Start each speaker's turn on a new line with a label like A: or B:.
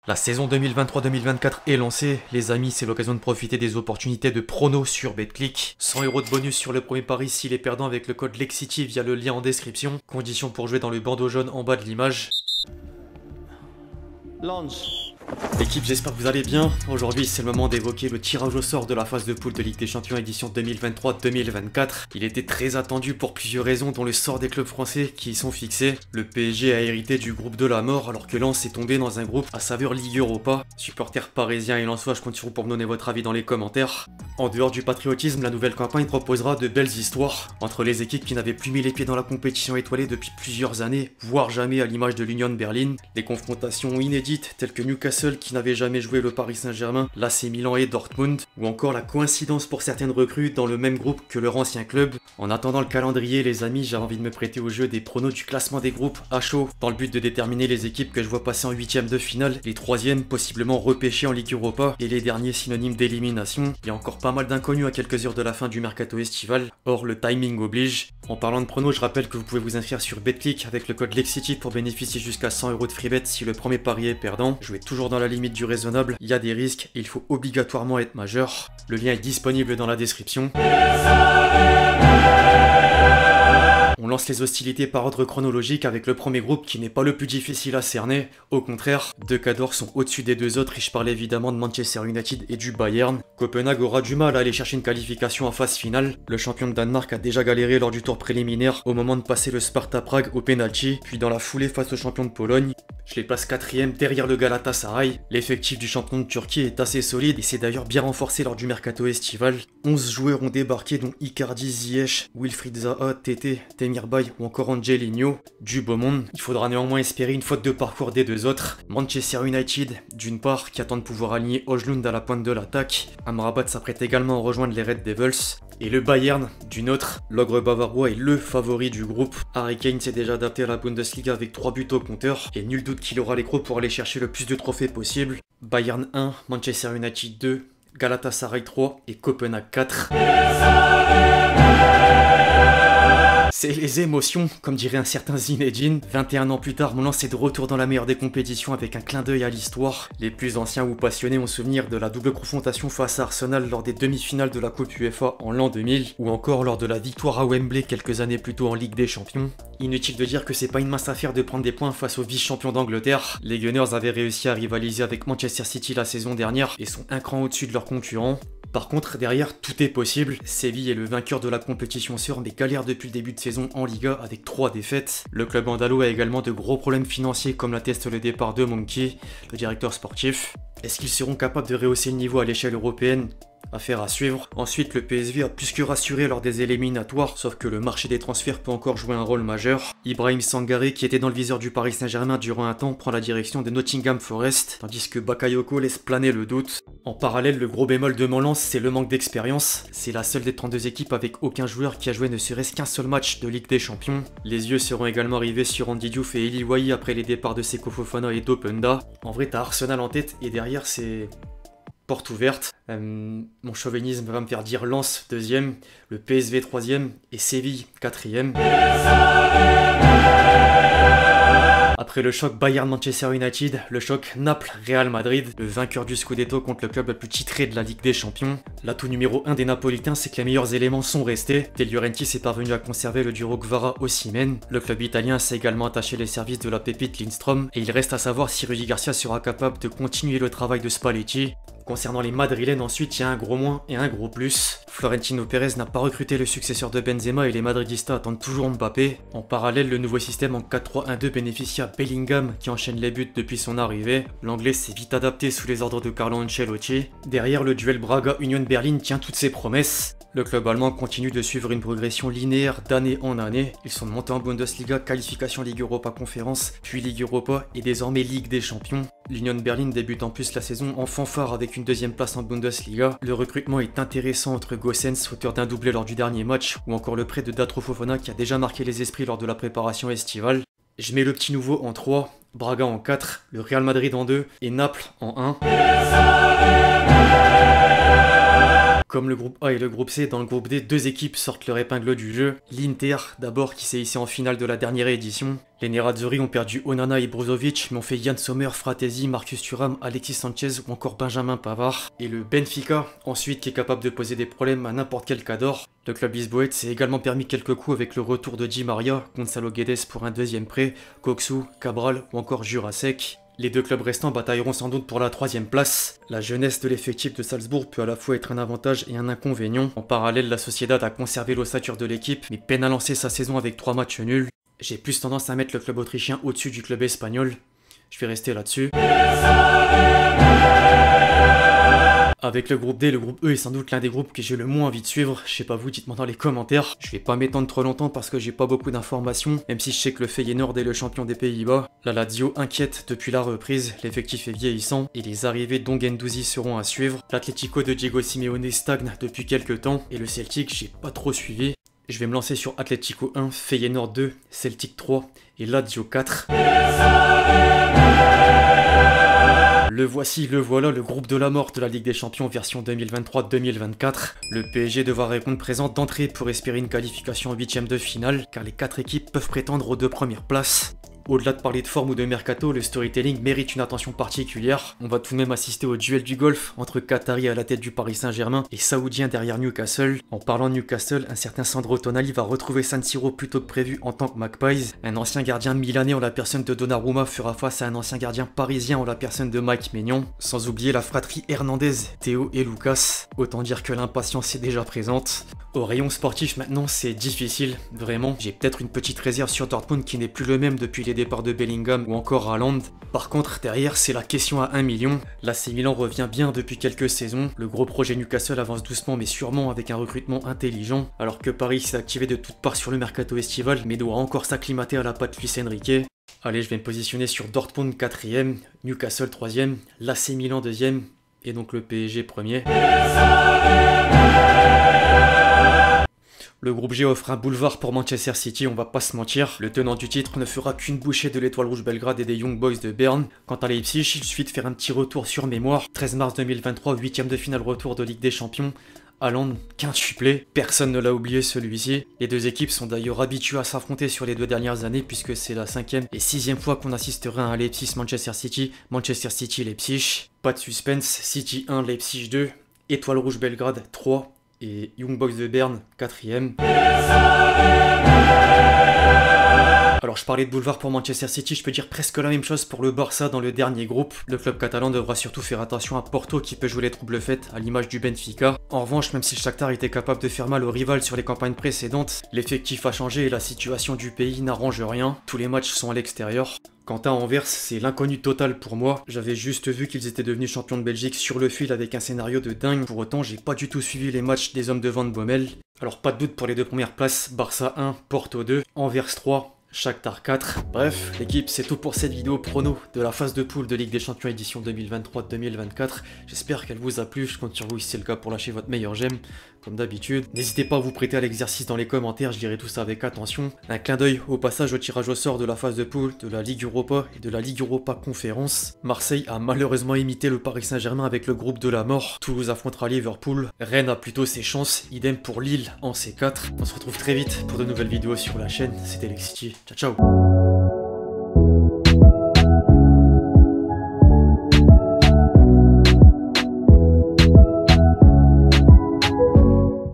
A: La saison 2023-2024 est lancée, les amis, c'est l'occasion de profiter des opportunités de pronos sur BetClick. 100 € de bonus sur le premier pari s'il est perdant avec le code LEXCITY via le lien en description. Conditions pour jouer dans le bandeau jaune en bas de l'image.
B: Launch.
A: L'équipe, j'espère que vous allez bien. Aujourd'hui, c'est le moment d'évoquer le tirage au sort de la phase de poule de Ligue des Champions édition 2023-2024. Il était très attendu pour plusieurs raisons, dont le sort des clubs français qui y sont fixés. Le PSG a hérité du groupe de la mort, alors que Lens est tombé dans un groupe à saveur Ligue Europa. Supporters parisiens et lensois, je compte sur vous pour me donner votre avis dans les commentaires. En dehors du patriotisme, la nouvelle campagne proposera de belles histoires entre les équipes qui n'avaient plus mis les pieds dans la compétition étoilée depuis plusieurs années, voire jamais, à l'image de l'Union Berlin. Les confrontations inédites telles que Newcastle qui n'avait jamais joué le Paris Saint-Germain, l'AC Milan et Dortmund, ou encore la coïncidence pour certaines recrues dans le même groupe que leur ancien club. En attendant le calendrier, les amis, j'ai envie de me prêter au jeu des pronos du classement des groupes à chaud, dans le but de déterminer les équipes que je vois passer en 8ème de finale, les 3e possiblement repêchés en Ligue Europa, et les derniers synonymes d'élimination. Il y a encore pas mal d'inconnus à quelques heures de la fin du mercato estival, or le timing oblige. En parlant de pronos, je rappelle que vous pouvez vous inscrire sur BetClick avec le code LEXCITY pour bénéficier jusqu'à 100 € de freebet si le premier pari est perdant. Jouez toujours dans la limite du raisonnable, il y a des risques et il faut obligatoirement être majeur. Le lien est disponible dans la description. On lance les hostilités par ordre chronologique avec le premier groupe qui n'est pas le plus difficile à cerner. Au contraire, deux cadors sont au-dessus des deux autres et je parle évidemment de Manchester United et du Bayern. Copenhague aura du mal à aller chercher une qualification en phase finale. Le champion de Danemark a déjà galéré lors du tour préliminaire au moment de passer le Sparta Prague au penalty, puis dans la foulée face au champion de Pologne. Je les place 4e derrière le Galatasaray. L'effectif du champion de Turquie est assez solide et s'est d'ailleurs bien renforcé lors du mercato estival. 11 joueurs ont débarqué dont Icardi, Ziyech, Wilfried Zaha, Tete, Demirbay ou encore Angelino. Du beau monde. Il faudra néanmoins espérer une faute de parcours des deux autres. Manchester United, d'une part, qui attend de pouvoir aligner Højlund à la pointe de l'attaque. Amrabat s'apprête également à rejoindre les Red Devils. Et le Bayern, d'une autre, l'ogre bavarois est le favori du groupe. Harry Kane s'est déjà adapté à la Bundesliga avec 3 buts au compteur, et nul doute qu'il aura les crocs pour aller chercher le plus de trophées possible. Bayern 1, Manchester United 2, Galatasaray 3 et Copenhague 4. C'est les émotions, comme dirait un certain Zinedine. 21 ans plus tard, mon lance est de retour dans la meilleure des compétitions avec un clin d'œil à l'histoire. Les plus anciens ou passionnés ont souvenir de la double confrontation face à Arsenal lors des demi-finales de la Coupe UEFA en l'an 2000, ou encore lors de la victoire à Wembley quelques années plus tôt en Ligue des Champions. Inutile de dire que c'est pas une mince affaire de prendre des points face aux vice-champions d'Angleterre. Les Gunners avaient réussi à rivaliser avec Manchester City la saison dernière et sont un cran au-dessus de leurs concurrents. Par contre, derrière, tout est possible. Séville est le vainqueur de la compétition sœur, mais galère depuis le début de saison en Liga avec 3 défaites. Le club andalou a également de gros problèmes financiers, comme l'atteste le départ de Monkey, le directeur sportif. Est-ce qu'ils seront capables de rehausser le niveau à l'échelle européenne ? Affaire à suivre. Ensuite, le PSV a plus que rassuré lors des éliminatoires, sauf que le marché des transferts peut encore jouer un rôle majeur. Ibrahim Sangaré, qui était dans le viseur du Paris Saint-Germain durant un temps, prend la direction de Nottingham Forest, tandis que Bakayoko laisse planer le doute. En parallèle, le gros bémol de Lens, c'est le manque d'expérience. C'est la seule des 32 équipes avec aucun joueur qui a joué ne serait-ce qu'un seul match de Ligue des Champions. Les yeux seront également rivés sur Andy Diouf et Eli Wahi après les départs de Seko Fofana et d'Openda. En vrai, t'as Arsenal en tête et derrière, c'est porte ouverte. Mon chauvinisme va me faire dire Lens 2e, le PSV 3e et Séville 4e. Après le choc Bayern-Manchester United, le choc Naples-Real Madrid, le vainqueur du Scudetto contre le club le plus titré de la Ligue des Champions. L'atout numéro 1 des Napolitains, c'est que les meilleurs éléments sont restés. De Laurentiis est parvenu à conserver le duo Kvara-Osimhen. Le club italien s'est également attaché les services de la pépite Lindstrom, et il reste à savoir si Rudi Garcia sera capable de continuer le travail de Spalletti. Concernant les Madrilènes, ensuite, il y a un gros moins et un gros plus. Florentino Pérez n'a pas recruté le successeur de Benzema et les Madridistas attendent toujours Mbappé. En parallèle, le nouveau système en 4-3-1-2 bénéficie à Bellingham qui enchaîne les buts depuis son arrivée. L'anglais s'est vite adapté sous les ordres de Carlo Ancelotti. Derrière, le duel Braga-Union Berlin tient toutes ses promesses. Le club allemand continue de suivre une progression linéaire d'année en année. Ils sont montés en Bundesliga, qualification Ligue Europa Conférence, puis Ligue Europa et désormais Ligue des Champions. L'Union Berlin débute en plus la saison en fanfare avec une 2e place en Bundesliga. Le recrutement est intéressant entre Gosens, auteur d'un doublé lors du dernier match, ou encore le prêt de Datro Fofana qui a déjà marqué les esprits lors de la préparation estivale. Je mets le petit nouveau en 3, Braga en 4, le Real Madrid en 2 et Naples en 1. Comme le groupe A et le groupe C, dans le groupe D, deux équipes sortent leur épingle du jeu. L'Inter, d'abord, qui s'est hissé en finale de la dernière édition. Les Nerazzurri ont perdu Onana et Brozovic, mais ont fait Yann Sommer, Fratesi, Marcus Thuram, Alexis Sanchez ou encore Benjamin Pavard. Et le Benfica, ensuite, qui est capable de poser des problèmes à n'importe quel cadre. Le club lisboète s'est également permis quelques coups avec le retour de Di Maria, Gonçalo Guedes pour un deuxième prêt, Coxu, Cabral ou encore Jurasek. Les deux clubs restants batailleront sans doute pour la troisième place. La jeunesse de l'effectif de Salzbourg peut à la fois être un avantage et un inconvénient. En parallèle, la Sociedad a conservé l'ossature de l'équipe, mais peine à lancer sa saison avec 3 matchs nuls. J'ai plus tendance à mettre le club autrichien au-dessus du club espagnol. Je vais rester là-dessus. Avec le groupe D, le groupe E est sans doute l'un des groupes que j'ai le moins envie de suivre. Je sais pas vous, dites-moi dans les commentaires. Je vais pas m'étendre trop longtemps parce que j'ai pas beaucoup d'informations, même si je sais que le Feyenoord est le champion des Pays-Bas. La Lazio inquiète depuis la reprise, l'effectif est vieillissant et les arrivées d'Ongendouzi seront à suivre. L'Atlético de Diego Simeone stagne depuis quelques temps et le Celtic, j'ai pas trop suivi. Je vais me lancer sur Atlético 1, Feyenoord 2, Celtic 3 et Lazio 4. Le voici, le voilà, le groupe de la mort de la Ligue des Champions version 2023-2024. Le PSG devra répondre présent d'entrée pour espérer une qualification en 8ème de finale, car les 4 équipes peuvent prétendre aux 2 premières places. Au-delà de parler de forme ou de mercato, le storytelling mérite une attention particulière. On va tout de même assister au duel du golf entre Qatari à la tête du Paris Saint-Germain et Saoudien derrière Newcastle. En parlant de Newcastle, un certain Sandro Tonali va retrouver San Siro plus tôt que prévu en tant que Magpies. Un ancien gardien milanais en la personne de Donnarumma fera face à un ancien gardien parisien en la personne de Mike Maignan. Sans oublier la fratrie Hernandez, Théo et Lucas. Autant dire que l'impatience est déjà présente. Au rayon sportif maintenant, c'est difficile, vraiment. J'ai peut-être une petite réserve sur Dortmund qui n'est plus le même depuis les départs de Bellingham ou encore Haaland. Par contre, derrière, c'est la question à 1 million. L'AC Milan revient bien depuis quelques saisons. Le gros projet Newcastle avance doucement mais sûrement avec un recrutement intelligent. Alors que Paris s'est activé de toutes parts sur le mercato estival mais doit encore s'acclimater à la patte Luis Enrique. Allez, je vais me positionner sur Dortmund 4ème, Newcastle 3ème, l'AC Milan 2ème et donc le PSG 1er. Le groupe G offre un boulevard pour Manchester City, on va pas se mentir. Le tenant du titre ne fera qu'une bouchée de l'Étoile Rouge Belgrade et des Young Boys de Berne. Quant à Leipzig, il suffit de faire un petit retour sur mémoire. 13 mars 2023, 8ème de finale retour de Ligue des Champions. Haaland, quintuplé, personne ne l'a oublié celui-ci. Les deux équipes sont d'ailleurs habituées à s'affronter sur les 2 dernières années puisque c'est la 5ème et 6ème fois qu'on assistera à un Leipzig-Manchester City, Manchester City-Leipzig. Pas de suspense, City 1, Leipzig 2, Étoile Rouge Belgrade 3 et Young Boys de Berne 4ème. Alors je parlais de boulevard pour Manchester City, je peux dire presque la même chose pour le Barça dans le dernier groupe. Le club catalan devra surtout faire attention à Porto qui peut jouer les troubles faites à l'image du Benfica. En revanche, même si le Shakhtar était capable de faire mal aux rivales sur les campagnes précédentes, l'effectif a changé et la situation du pays n'arrange rien. Tous les matchs sont à l'extérieur. Quant à Anvers, c'est l'inconnu total pour moi. J'avais juste vu qu'ils étaient devenus champions de Belgique sur le fil avec un scénario de dingue. Pour autant, j'ai pas du tout suivi les matchs des hommes de Van Bommel. Alors pas de doute pour les 2 premières places, Barça 1, Porto 2, Anvers 3. Shakhtar 4. Bref, l'équipe, c'est tout pour cette vidéo prono de la phase de poule de Ligue des Champions édition 2023-2024. J'espère qu'elle vous a plu, je compte sur vous si c'est le cas pour lâcher votre meilleur j'aime, comme d'habitude. N'hésitez pas à vous prêter à l'exercice dans les commentaires, je lirai tout ça avec attention. Un clin d'œil au passage au tirage au sort de la phase de poule de la Ligue Europa et de la Ligue Europa Conférence. Marseille a malheureusement imité le Paris Saint-Germain avec le groupe de la mort. Toulouse affrontera Liverpool. Rennes a plutôt ses chances, idem pour Lille en C4. On se retrouve très vite pour de nouvelles vidéos sur la chaîne, c'était Lexity. Ciao ciao.